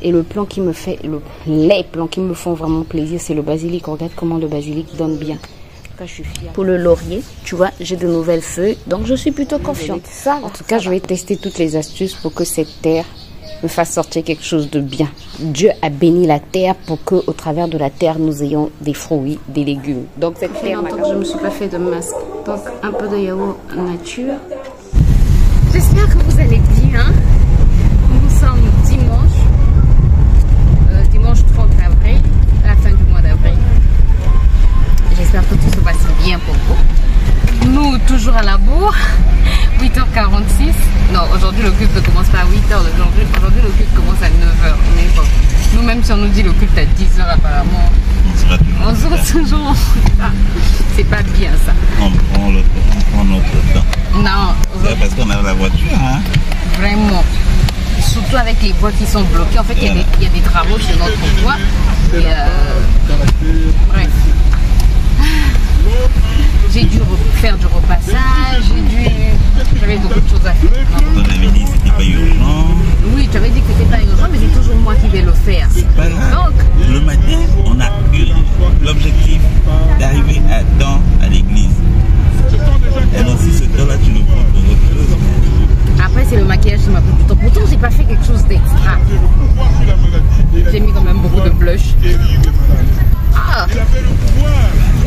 Et le plan qui me fait, les plans qui me font vraiment plaisir, c'est le basilic. Regarde comment le basilic donne bien. Je suis fière. Pour le laurier, tu vois, j'ai de nouvelles feuilles, donc je suis plutôt confiante. En tout cas, je vais tester toutes les astuces pour que cette terre me fasse sortir quelque chose de bien. Dieu a béni la terre pour que, au travers de la terre, nous ayons des fruits, des légumes. Donc cette terre, je ne me suis pas fait de masque. Donc un peu de yaourt nature. J'espère que vous allez bien. Nous sommes dimanche, dimanche 30 avril, à la fin du mois d'avril. J'espère que tout se passe bien pour vous. Nous, toujours à la bourre, 8h46. Non, aujourd'hui le culte ne commence pas à 8h. Aujourd'hui le culte commence à 9h. Mais bon, nous, même si on nous dit le culte à 10h apparemment, on sera toujours. C'est pas bien ça. On prend notre temps. Non. C'est parce qu'on a la voiture. Hein? Vraiment. Surtout avec les voies qui sont bloquées. En fait, il y a des travaux sur notre voie. Et bref. J'ai dû faire du repassage, j'avais beaucoup de choses à faire. On avait dit que c'était pas urgent. Oui, tu avais dit que c'était pas urgent, mais c'est toujours moi qui vais le faire. Pas grave. Donc, le matin, on a eu l'objectif d'arriver à temps à l'église. Et donc si ce temps-là, tu le prends pour autre chose. Après, c'est le maquillage qui m'a pris du temps. Pourtant, j'ai pas fait quelque chose d'extra. J'ai mis quand même beaucoup de blush. Ah! Il y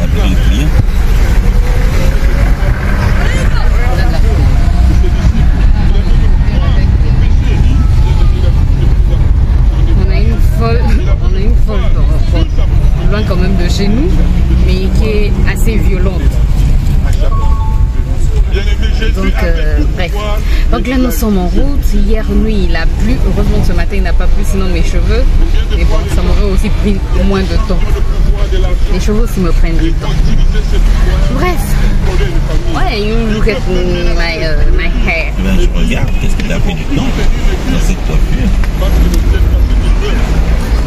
a plein de clients. On a une folle loin quand même de chez nous, mais qui est assez violente. Donc bref, donc là nous sommes en route. Hier nuit il a plu, heureusement que ce matin il n'a pas plu, sinon mes cheveux, mais bon, ça m'aurait aussi pris moins de temps. Les cheveux aussi me prennent du temps. Bref, ouais, you look at my hair. Ben, je regarde, qu'est-ce que tu as fait du temps dans cette coiffure?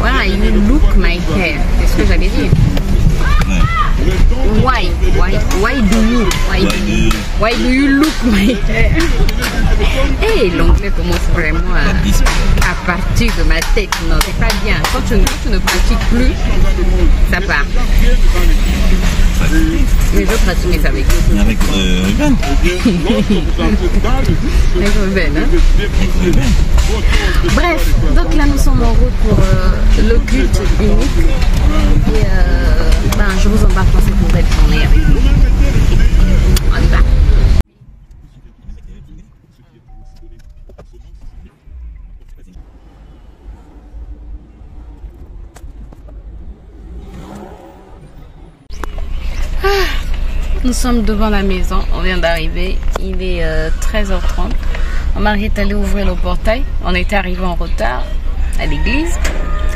Voilà, you look my hair, c'est ce que j'allais dire. Ouais. Why do you look my hair? Hey, l'anglais commence vraiment à partir de ma tête. Non, c'est pas bien. Quand tu ne pratiques plus, ça part. Mais je pratique avec vous. Avec Ruben. Avec Ruben, hein? Bref, donc là nous sommes en route pour le culte unique. Et je vous embarque dans cette nouvelle journée avec vous. On y va. Nous sommes devant la maison, on vient d'arriver, il est 13h30. Mon mari est allé ouvrir le portail, on était arrivé en retard à l'église,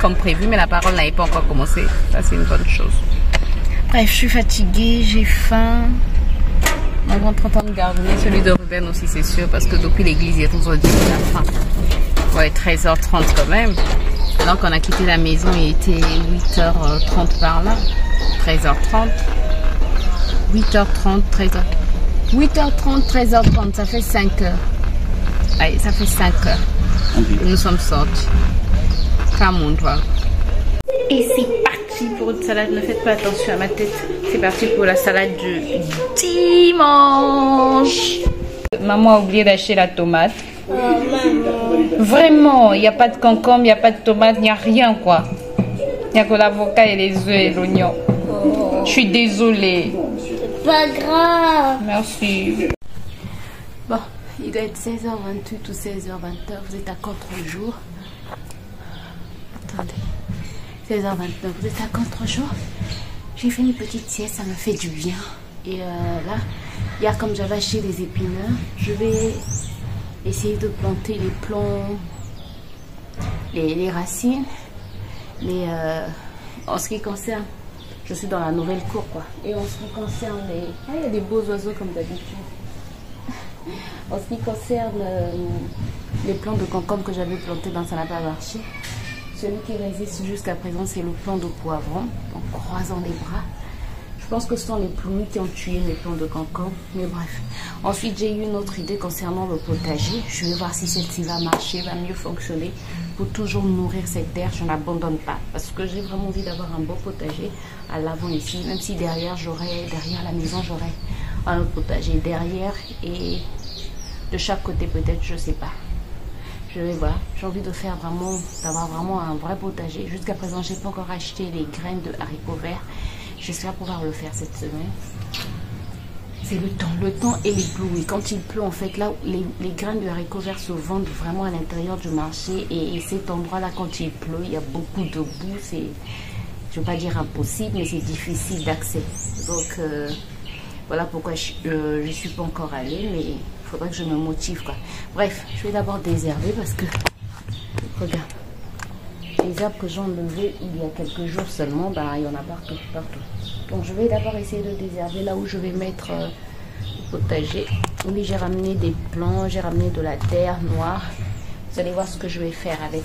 comme prévu, mais la parole n'avait pas encore commencé, ça c'est une bonne chose. Bref, je suis fatiguée, j'ai faim, mon ventre entend me garder, celui de Ruben aussi c'est sûr, parce que depuis l'église il est toujours dit qu'il a faim. Ouais, 13h30 quand même, donc on a quitté la maison, il était 8h30 par là, 13h30. 8h30, 13h. 8h30, 13h30, ça fait 5 heures. Allez, ça fait 5 heures. Nous sommes sortis. Come on, toi. Et c'est parti pour une salade. Ne faites pas attention à ma tête. C'est parti pour la salade du dimanche. Maman a oublié d'acheter la tomate. Vraiment, il n'y a pas de concombre, il n'y a pas de tomate, il n'y a rien, quoi. Il n'y a que l'avocat et les œufs et l'oignon. Je suis désolée. Pas grave. Merci. Bon, il doit être 16h28 ou 16h29. Vous êtes à contre-jour. Attendez. 16h29. Vous êtes à contre-jour. J'ai fait une petite sieste, ça me fait du bien. Et là, hier, comme j'avais acheté des épinards, je vais essayer de planter les plants, les racines. Mais en ce qui concerne, je suis dans la nouvelle cour, quoi. Et en ce qui concerne les... Ah, il y a des beaux oiseaux comme d'habitude. En ce qui concerne les plants de concombre que j'avais plantés dans ça n'a pas marché. Celui qui résiste jusqu'à présent, c'est le plant de poivron. En croisant les bras. Je pense que ce sont les plumes qui ont tué mes plants de concombre. Mais bref. Ensuite, j'ai eu une autre idée concernant le potager. Je vais voir si celle-ci va marcher, va mieux fonctionner. pour toujours nourrir cette terre, je n'abandonne pas. Parce que j'ai vraiment envie d'avoir un beau potager à l'avant ici. Même si derrière la maison, j'aurai un autre potager derrière. Et de chaque côté peut-être, je ne sais pas. Je vais voir. J'ai envie d'avoir vraiment un vrai potager. Jusqu'à présent, je n'ai pas encore acheté les graines de haricots verts. J'espère pouvoir le faire cette semaine. C'est le temps. Le temps et les pluies. Quand il pleut, en fait, là, les graines de haricots verts se vendent vraiment à l'intérieur du marché. Et cet endroit-là, quand il pleut, il y a beaucoup de boue. C'est, je ne veux pas dire impossible, mais c'est difficile d'accès. Donc, voilà pourquoi je ne suis pas encore allée, mais il faudrait que je me motive, quoi. Bref, je vais d'abord désherber parce que, regarde, les arbres que j'ai enlevés il y a quelques jours seulement, bah, il y en a partout. Donc, je vais d'abord essayer de désherber là où je vais mettre le potager. Oui, j'ai ramené des plants, j'ai ramené de la terre noire. Vous allez voir ce que je vais faire avec.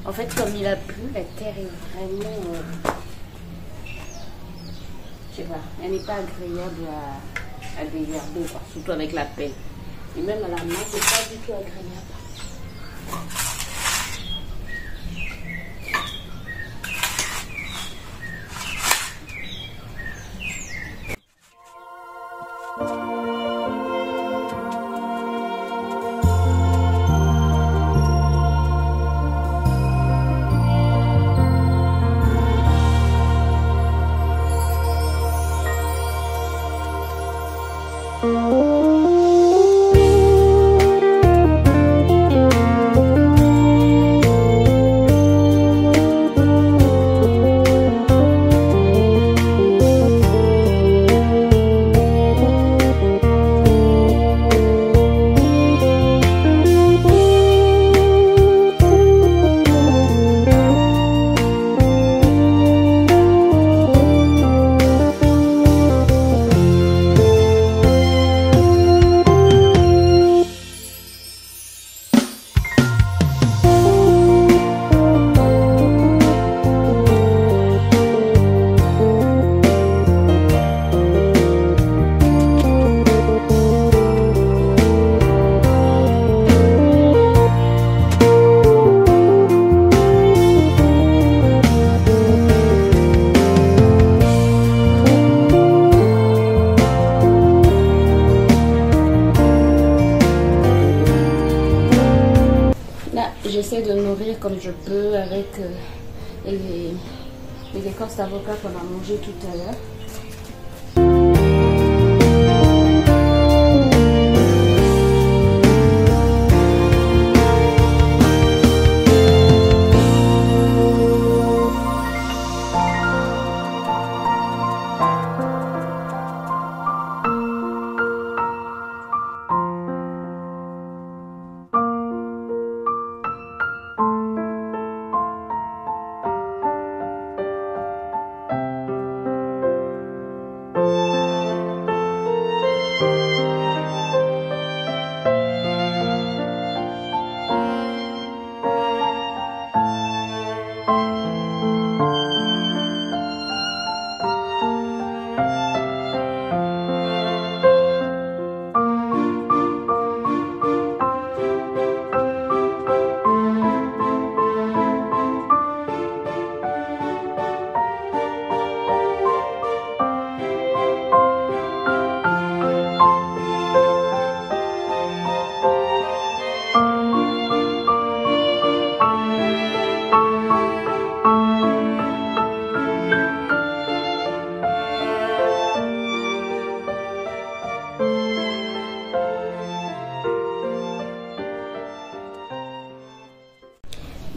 En fait, comme il a plu, la terre est vraiment, je sais pas, elle n'est pas agréable à désherber, surtout avec la pelle. Et même à la main, c'est pas du tout agréable. J'essaie de nourrir comme je peux avec les écorces d'avocat qu'on a mangé tout à l'heure.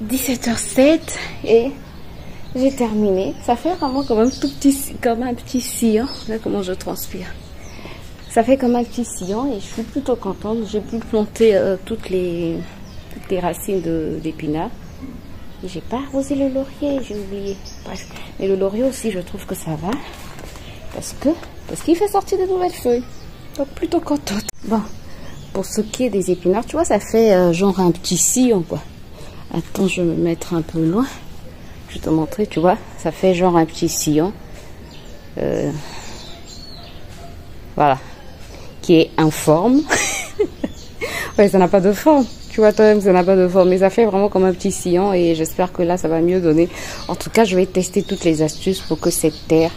– 17h07 et j'ai terminé. Ça fait vraiment comme un tout petit, comme un petit sillon. Là comment je transpire. Ça fait comme un petit sillon et je suis plutôt contente. J'ai pu planter toutes les racines d'épinards. Et j'ai pas arrosé le laurier, j'ai oublié. Bref. Mais le laurier aussi, je trouve que ça va. Parce qu'il fait sortir de nouvelles feuilles. Donc plutôt contente. Bon, pour ce qui est des épinards, tu vois, ça fait genre un petit sillon, quoi. Attends, je vais me mettre un peu loin. Je vais te montrer, tu vois. Ça fait genre un petit sillon. Voilà. Qui est informe. Ouais, ça n'a pas de forme. Tu vois toi-même, ça n'a pas de forme. Mais ça fait vraiment comme un petit sillon. Et j'espère que là, ça va mieux donner. En tout cas, je vais tester toutes les astuces pour que cette terre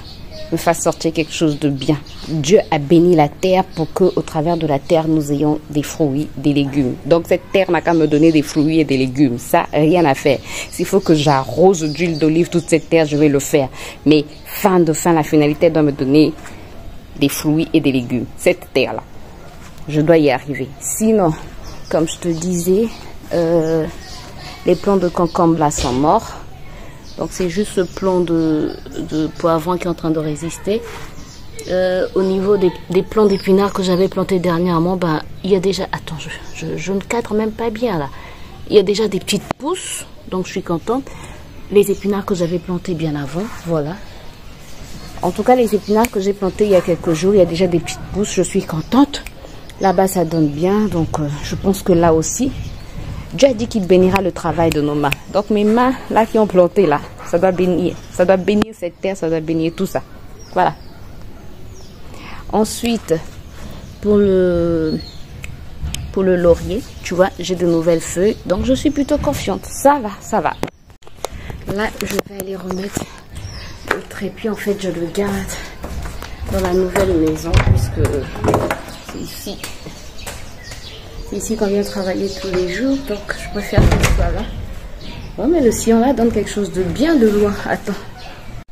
me fasse sortir quelque chose de bien. Dieu a béni la terre pour que, au travers de la terre, nous ayons des fruits, des légumes. Donc cette terre n'a qu'à me donner des fruits et des légumes. Ça, rien à faire. S'il faut que j'arrose d'huile d'olive toute cette terre, je vais le faire. Mais la finalité doit me donner des fruits et des légumes. Cette terre-là, je dois y arriver. Sinon, comme je te disais, les plants de concombre là sont morts. Donc c'est juste ce plant de poivron qui est en train de résister. Au niveau des plants d'épinards que j'avais plantés dernièrement, ben, il y a déjà... Attends, je ne cadre même pas bien là. Il y a déjà des petites pousses, donc je suis contente. Les épinards que j'avais plantés bien avant, voilà. En tout cas, les épinards que j'ai plantés il y a quelques jours, il y a déjà des petites pousses, je suis contente. Là-bas, ça donne bien, donc je pense que là aussi, Dieu a dit qu'il bénira le travail de nos mains. Donc mes mains, là, qui ont planté, là, ça doit bénir cette terre, ça doit bénir tout ça. Voilà. Ensuite, pour le laurier, tu vois, j'ai de nouvelles feuilles, donc je suis plutôt confiante. Ça va, ça va. Là, je vais aller remettre le trépied. En fait, je le garde dans la nouvelle maison, puisque c'est ici. C'est ici qu'on vient travailler tous les jours, donc je préfère que ce soit là. Bon, mais le sillon là donne quelque chose de bien de loin. Attends,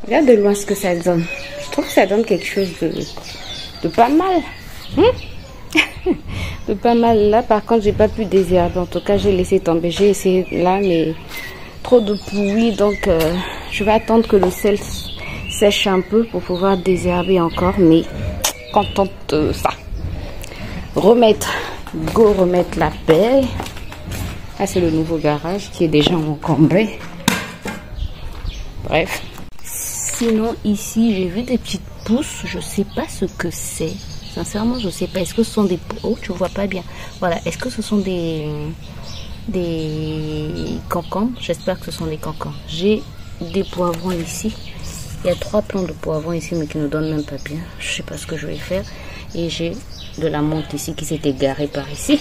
regarde de loin ce que ça donne. Je trouve que ça donne quelque chose de pas mal. De pas mal. Là, par contre, j'ai pas pu désherber. En tout cas, j'ai laissé tomber. J'ai essayé là, mais trop de pluie, donc je vais attendre que le sel sèche un peu pour pouvoir désherber encore, mais contente de ça. Remettre la pelle. Ah, c'est le nouveau garage qui est déjà encombré. Bref. Sinon, ici, j'ai vu des petites pousses. Je sais pas ce que c'est. Sincèrement, je sais pas. Est-ce que ce sont des... Oh, tu vois pas bien. Voilà. Est-ce que ce sont des concombres? J'espère que ce sont des concombres. J'ai des poivrons ici. Il y a 3 plants de poivrons ici, mais qui ne donnent même pas bien. Je sais pas ce que je vais faire. Et j'ai de la menthe ici qui s'est égarée par ici.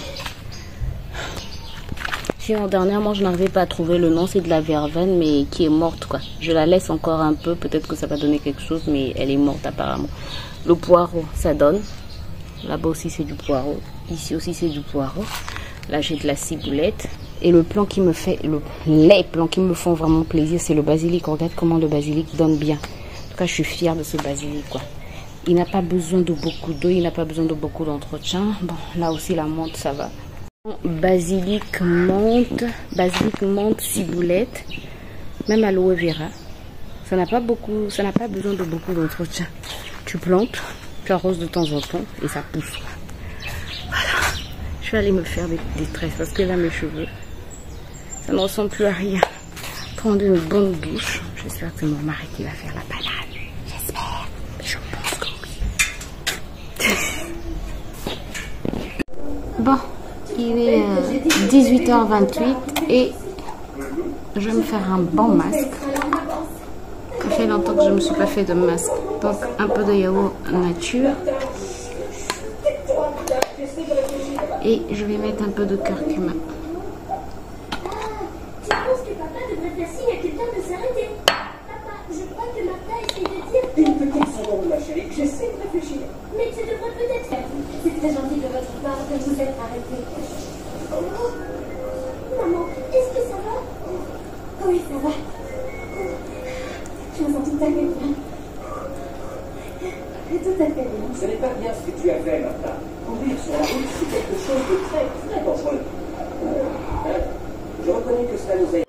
Sinon, dernièrement, je n'arrivais pas à trouver le nom. C'est de la verveine, mais qui est morte, quoi. Je la laisse encore un peu. Peut-être que ça va donner quelque chose, mais elle est morte apparemment. Le poireau, ça donne. Là-bas aussi, c'est du poireau. Ici aussi, c'est du poireau. Là, j'ai de la ciboulette. Et le plan qui me fait... Les plants qui me font vraiment plaisir, c'est le basilic. Regarde comment le basilic donne bien. En tout cas, je suis fière de ce basilic, quoi. Il n'a pas besoin de beaucoup d'eau. Il n'a pas besoin de beaucoup d'entretien. Bon, là aussi, la menthe, ça va. Basilic, menthe, ciboulette, même aloe vera. Ça n'a pas besoin de beaucoup d'entretien. Tu plantes, tu arroses de temps en temps et ça pousse. Voilà. Je vais aller me faire des tresses parce que là mes cheveux, ça ne ressemble plus à rien. Prendre une bonne douche. J'espère que c'est mon mari qui va faire la banane. J'espère. Je pense que oui. Bon. Il est 18h28 et je vais me faire un bon masque. Ça fait longtemps que je ne me suis pas fait de masque. Donc un peu de yaourt nature. Et je vais mettre un peu de curcuma. Je pense que papa devrait faire signe à quelqu'un de s'arrêter. Papa, je crois que Martha essaie de dire... Une petite seconde, ma chérie. J'essaie de réfléchir. Mais tu devrais peut-être faire. C'est très gentil de votre part de vous être arrêté. Oh. Maman, est-ce que ça va? Oui, ça va. Je me sens tout à fait bien. Tout à fait bien. Ce n'est pas bien ce que tu as fait, Martha. Courir sur la route, c'est quelque chose de très, très dangereux. Je reconnais que cela nous a...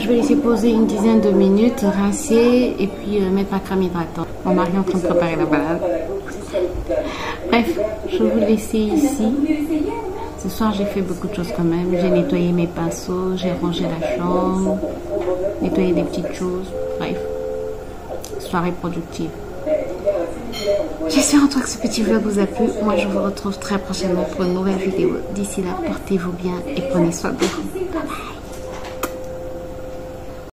je vais laisser poser une dizaine de minutes, rincer et puis mettre ma crème hydratante. Mon mari est en train de préparer la balade. Bref, je vais vous laisser ici. Ce soir, j'ai fait beaucoup de choses quand même. J'ai nettoyé mes pinceaux, j'ai rangé la chambre, nettoyé des petites choses. Bref, soirée productive. J'espère en tout cas que ce petit vlog vous a plu. Moi, je vous retrouve très prochainement pour une nouvelle vidéo. D'ici là, portez-vous bien et prenez soin de vous.